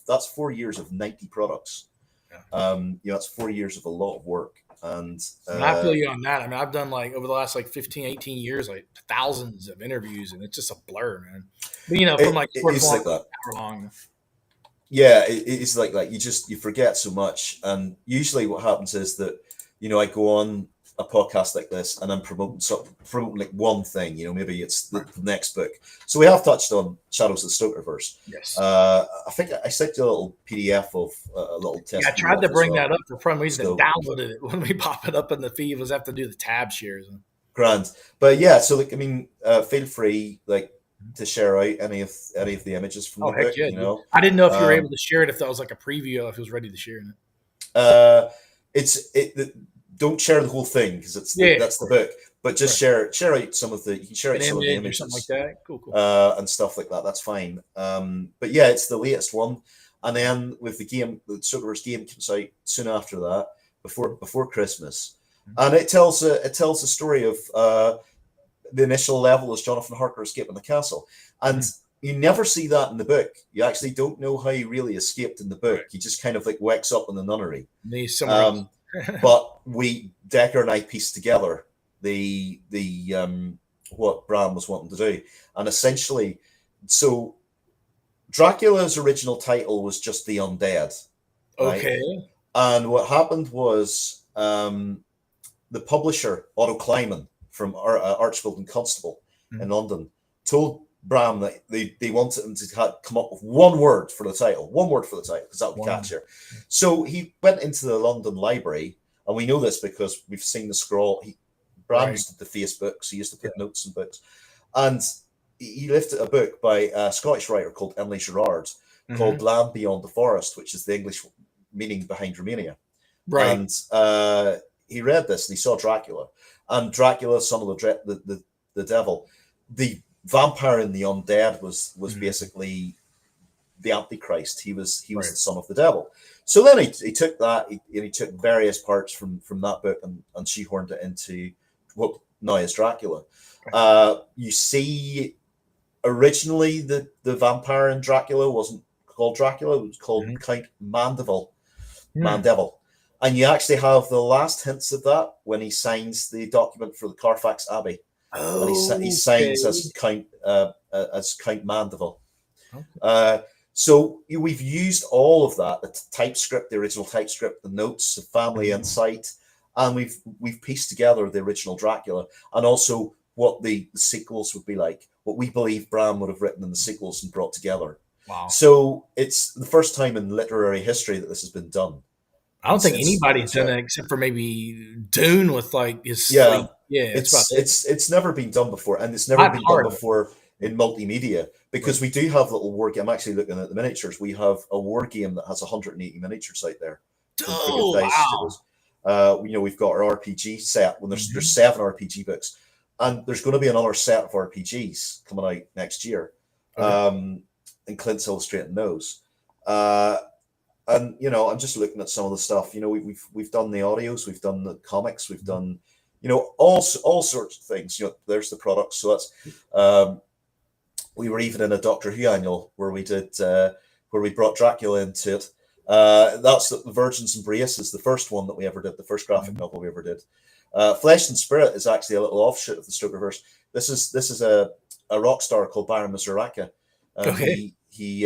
that's 4 years of 90 products. Yeah. That's 4 years of a lot of work. And I feel you on that. I mean, I've done like over the last like 15, 18 years, like thousands of interviews, and it's just a blur, man. But from like it's like that. Hour long. Yeah, it's like that. You forget so much, and usually what happens is that I go on a podcast like this and I'm promoting like one thing. Maybe it's the next book. So we have touched on Shadows of the Stokerverse. Yes. I think I sent you a little PDF of a little test. Yeah, I tried to bring that up for some reason. So, downloaded it when we pop it up in the feed. Was have to do the tab shares. Grand, but yeah. So feel free to share out any of the images from the book. Yeah, I didn't know if you were able to share it, if that was like a preview, if it was ready to share it. Don't share the whole thing because that's the book, but just share out some of the. You can share out some of the images, or something like that. Cool. And stuff like that. That's fine. But yeah, it's the latest one, and then with the game, the Stokerverse game comes out soon after that, before Christmas, and it tells a story of the initial level as Jonathan Harker escaping the castle, and you never see that in the book. You actually don't know how he really escaped in the book. He just kind of like wakes up in the nunnery. But Decker and I pieced together the what Bram was wanting to do, and essentially, so Dracula's original title was just the Undead. Okay. Right? And what happened was the publisher Otto Kleiman from Archfield and Constable in London told Bram that they wanted him to come up with one word for the title, because that would catch her. So he went into the London Library, and we know this because we've seen the scroll. Bram used to deface books, he used to put notes in books, and he lifted a book by a Scottish writer called Emily Gerard called Land Beyond the Forest, which is the English meaning behind Romania. Right. And he read this and he saw Dracula, and Dracula, son of the devil, the vampire and the undead was basically the Antichrist. He was the son of the devil. So then he took that, he took various parts from that book and shoehorned it into what now is Dracula. You see, originally the vampire in Dracula wasn't called Dracula, it was called Count Mandeville. Mandeville. And you actually have the last hints of that when he signs the document for the Carfax Abbey. And he signs as Count Mandeville. Okay. So we've used all of that, the typescript, the original typescript, the notes, the family insight, and we've pieced together the original Dracula, and also what the sequels would be like, what we believe Bram would have written in the sequels and brought together. Wow. So it's the first time in literary history that this has been done. I don't think anybody's done it except for maybe Dune with like his it's never been done before, and it's never been done before in multimedia, because we do have little war game. I'm actually looking at the miniatures. We have a war game that has 180 miniatures out there. Oh, wow. We've got our RPG set. When there's 7 RPG books, and there's going to be another set of RPGs coming out next year. And Clint's illustrating those. And I'm just looking at some of the stuff. We've done the audios, we've done the comics, we've done all sorts of things. There's the products. So that's we were even in a Doctor Who annual where we did where we brought Dracula into it. That's the Virgins and Braces, the first one that we ever did, the first graphic novel we ever did. Flesh and Spirit is actually a little offshoot of the Stokerverse. This is a rock star called Byron Mazuraka. Okay. He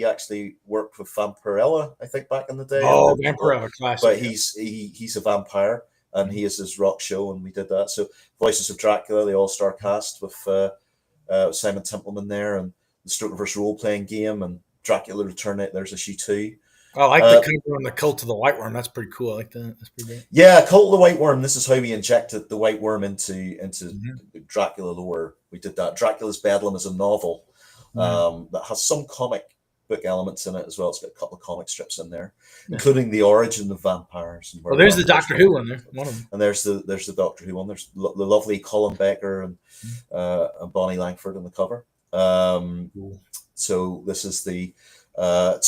actually worked with Vampirella, I think, back in the day. Oh, Vampirella, classic. But he's a vampire, and he has his rock show, and we did that. So Voices of Dracula, the all-star cast with Simon Templeman there, and the Stokerverse role-playing game, and Dracula Return. There's issue 2. I like the cover on the Cult of the White Worm. That's pretty cool. I like that. That's pretty great. Yeah, Cult of the White Worm. This is how we injected the White Worm into Dracula lore. We did that. Dracula's Bedlam is a novel that has some comic book elements in it as well. It's got a couple of comic strips in there, including the origin of vampires. And well, there's the Doctor Who one there. One of them. And there's the Doctor Who one. There's the lovely Colin Baker and Bonnie Langford on the cover. Cool. So this is the so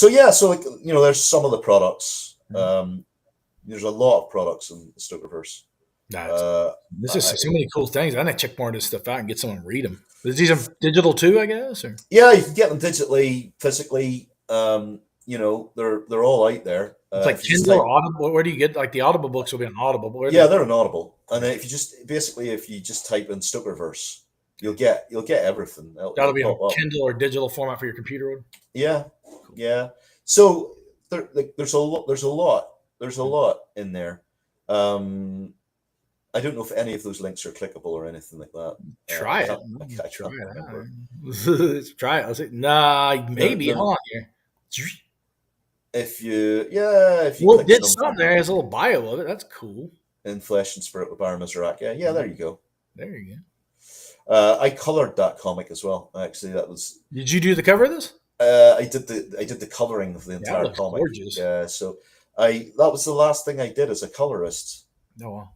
like, you know, there's some of the products. There's a lot of products in the Stokerverse. This is so many cool things. I need to check more of this stuff out and get someone to read them. Is these digital too, I guess? Or? Yeah, you can get them digitally, physically. You know, they're all out there. It's like Kindle or Audible. Where do you get, like, the Audible books will be on Audible? Yeah, they're on Audible. And if you just type in Stokerverse, you'll get everything. That'll be on Kindle or digital format for your computer. Yeah, yeah. So there's a lot in there. I don't know if any of those links are clickable or anything like that. Try it. I can't remember. Let's try it. I was like, nah, maybe. Hold on here. If you well, it did something there. There's a little bio of it. That's cool. In Flesh and Spirit with Byron Mizrak. Yeah, there you go. There you go. I colored that comic as well. Actually, that was. Did you do the cover of this? I did the coloring of the entire comic. Gorgeous. Yeah, so that was the last thing I did as a colorist. Oh wow.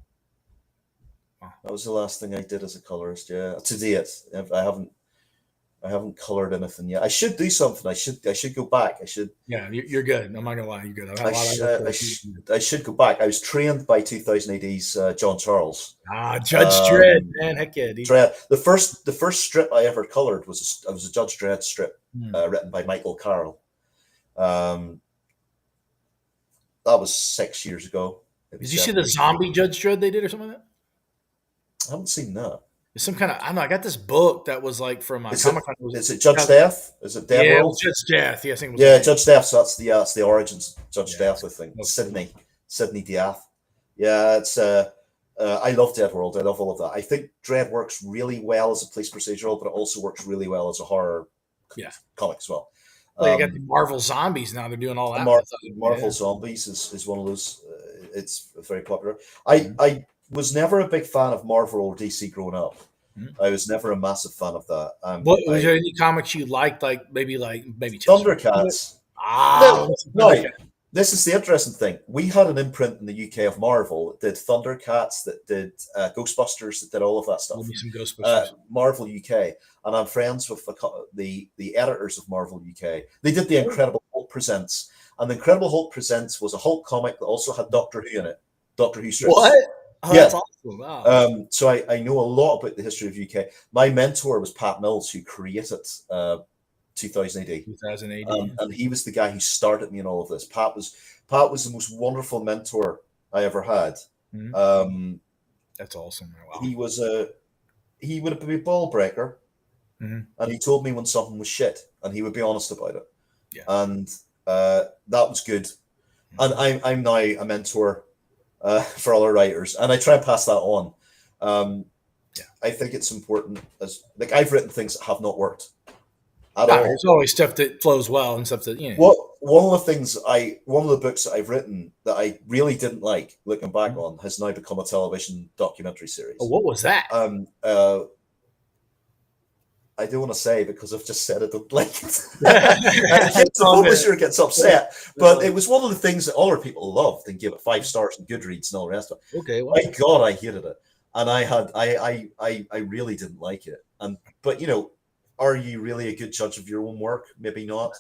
That was the last thing I did as a colorist. Yeah, to date, I haven't colored anything yet. I should do something. I should go back. I should. Yeah, you're good. I'm not gonna lie, you're good. I should go back. I was trained by 2000 AD's John Charles. Judge Dredd, man, heck yeah. Dredd. The first strip I ever colored was a Judge Dredd strip written by Michael Carroll. That was 6 years ago. Did you see the zombie Judge Dredd they did or something like that? I haven't seen that. It's some kind of, I don't know. I got this book that was like from Comic-Con. Is it Judge Death? Is it Death? Yeah, Judge Death. Yeah, I think it was. Yeah, Judge Death. So that's the origins of Judge Death, I think. Sydney Death. Yeah, it's I love Dead World. I love all of that. I think Dredd works really well as a police procedural, but it also works really well as a horror comic as well. Well, you got the Marvel Zombies now. They're doing all that. Marvel Zombies is one of those. It's very popular. I was never a big fan of Marvel or DC growing up. I was never a massive fan of that. What was there any comics you liked? Maybe Thundercats. No. This is the interesting thing. We had an imprint in the UK of Marvel that did Thundercats, that did Ghostbusters, that did all of that stuff. Some Ghostbusters. Marvel UK, and I'm friends with the editors of Marvel UK. They did the Incredible Hulk Presents, and the Incredible Hulk Presents was a Hulk comic that also had Doctor Who in it. Doctor Who strips. What? Oh, yeah, that's awesome. Wow. So I know a lot about the history of UK. My mentor was Pat Mills, who created 2000 AD. 2000 AD. And he was the guy who started me in all of this. Pat was the most wonderful mentor I ever had. That's awesome. Wow. He would be a ball breaker, and he told me when something was shit, and he would be honest about it. Yeah. And that was good. And I'm now a mentor for other writers, and I try and pass that on. I think it's important, as like I've written things that have not worked at all. There's always stuff that flows well and stuff that, you know. One of the books that I've written that I really didn't like, looking back on, has now become a television documentary series. Oh, what was that? I don't want to say because I've just said I don't like it. The publisher gets upset. But it was one of the things that other people loved and gave it 5 stars and Goodreads and all the rest of it. Okay, well. My God, I hated it. And I really didn't like it. But you know, are you really a good judge of your own work? Maybe not.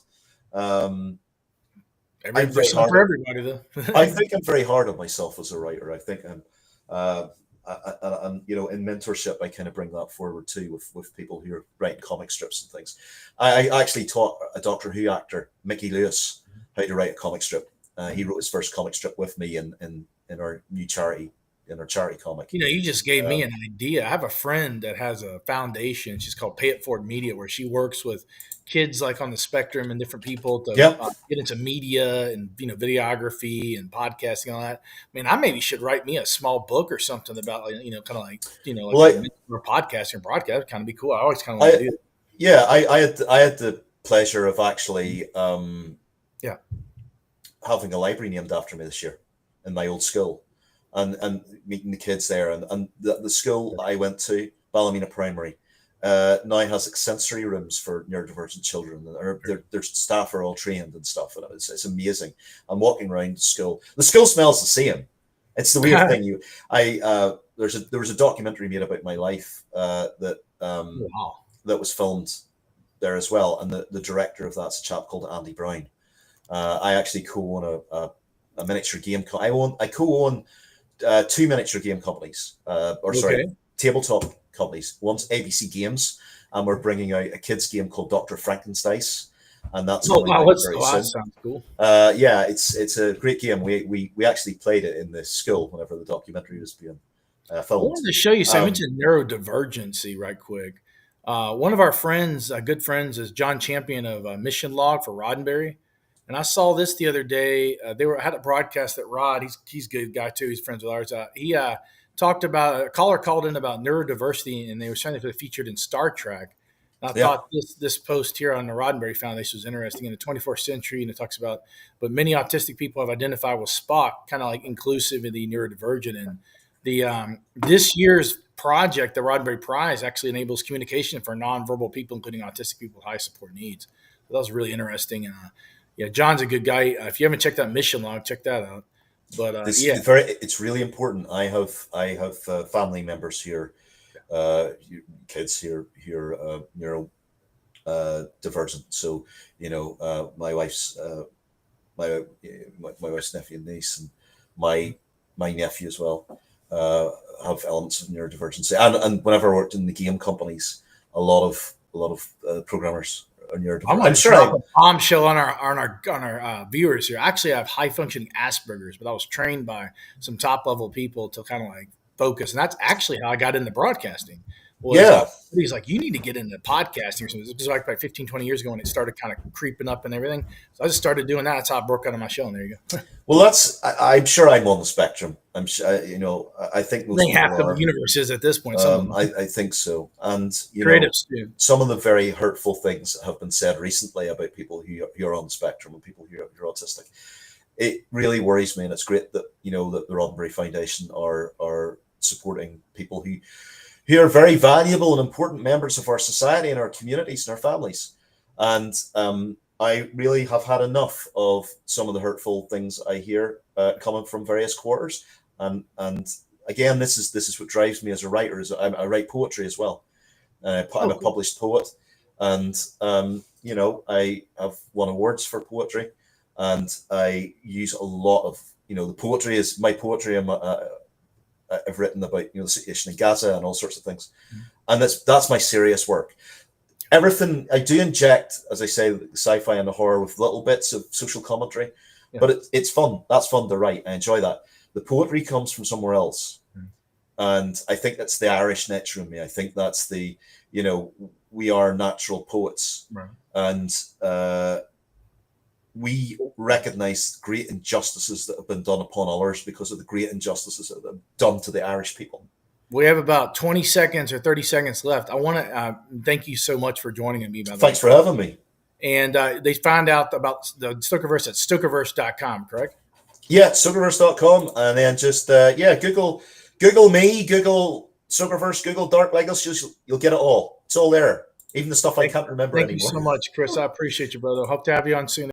Everybody's for everybody, though. I think I'm very hard on myself as a writer. I think I'm and you know, in mentorship, I kind of bring that forward too with people who are writing comic strips and things. I actually taught a Doctor Who actor, Mickey Lewis, how to write a comic strip. He wrote his first comic strip with me in our new charity, in our charity comic. You know, you just gave me an idea. I have a friend that has a foundation. She's called Pay It Forward Media, where she works with kids like on the spectrum and different people to get into media and, you know, videography and podcasting and all that. I mean, I maybe should write me a small book or something about, you know, kind of like, you know, like podcasting and broadcast. Kind of be cool. I always kind of want to do that. Yeah, I had the pleasure of actually having a library named after me this year in my old school, and meeting the kids there, and the school I went to, Ballymena Primary, now has like sensory rooms for neurodivergent children. Their staff are all trained and stuff, and it's amazing. I'm walking around the school. The school smells the same. It's the weird thing. There was a documentary made about my life that was filmed there as well, and the director of that's a chap called Andy Brown. I actually co-own a miniature game. I co-own 2 miniature game companies, tabletop companies. One's ABC Games, and we're bringing out a kids game called Dr. Frankenstein's, and that's that sounds cool. Yeah, it's a great game. We actually played it in the school whenever the documentary was being filmed. I wanted to show you. So I mentioned neurodivergency right quick. One of our friends, good friends, is John Champion of Mission Log for Roddenberry. And I saw this the other day. They had a broadcast that Rod, he's a good guy too. He's friends with ours. He talked about, a caller called in about neurodiversity, and they were trying to be featured in Star Trek. And I thought this post here on the Roddenberry Foundation was interesting. In the 21st century, and it talks about, but many autistic people have identified with Spock, kind of like inclusivity, neurodivergent. And the this year's project, the Roddenberry Prize, actually enables communication for nonverbal people, including autistic people with high support needs. So that was really interesting. And yeah, John's a good guy. If you haven't checked out Mission Log, check that out. But it's really important. I have family members here, kids here neuro divergent. So my wife's my wife's nephew and niece, and my nephew as well have elements of neurodivergency. And whenever I worked in the game companies, a lot of programmers. I'm sure I a bombshell on our viewers here. Actually, I have high functioning Asperger's, but I was trained by some top level people to kind of like focus, and that's actually how I got into broadcasting. He's like, you need to get into podcasting. So it was like 15, 20 years ago when it started kind of creeping up and everything. So I just started doing that. That's how I broke out of my shell. And there you go. Well, I'm sure I'm on the spectrum. I'm sure, I think most half the universe is at this point. I think so. And, some of the very hurtful things that have been said recently about people who are on the spectrum and people who are autistic, it really worries me. And it's great that, that the Roddenberry Foundation are supporting people who are very valuable and important members of our society and our communities and our families. And I really have had enough of some of the hurtful things I hear coming from various quarters. And again, this is what drives me as a writer. I write poetry as well. I'm a published poet, and I have won awards for poetry, and I use a lot of the poetry is my poetry. I've written about the situation in Gaza and all sorts of things, and that's my serious work. Everything I do inject, as I say, the sci-fi and the horror with little bits of social commentary, but it's fun. That's fun to write. I enjoy that. The poetry comes from somewhere else, and I think that's the Irish nature in me. I think that's the we are natural poets, and we recognize great injustices that have been done upon others because of the great injustices that have been done to the Irish people. We have about 20 seconds or 30 seconds left. I want to thank you so much for joining me. Thanks for having me. And they found out about the Stokerverse at stokerverse.com, correct? Yeah, stokerverse.com. And then just, Google me, Google Stokerverse, Google Dark Legos. You'll get it all. It's all there. Even the stuff I can't remember anymore. Thank you so much, Chris. I appreciate you, brother. Hope to have you on soon.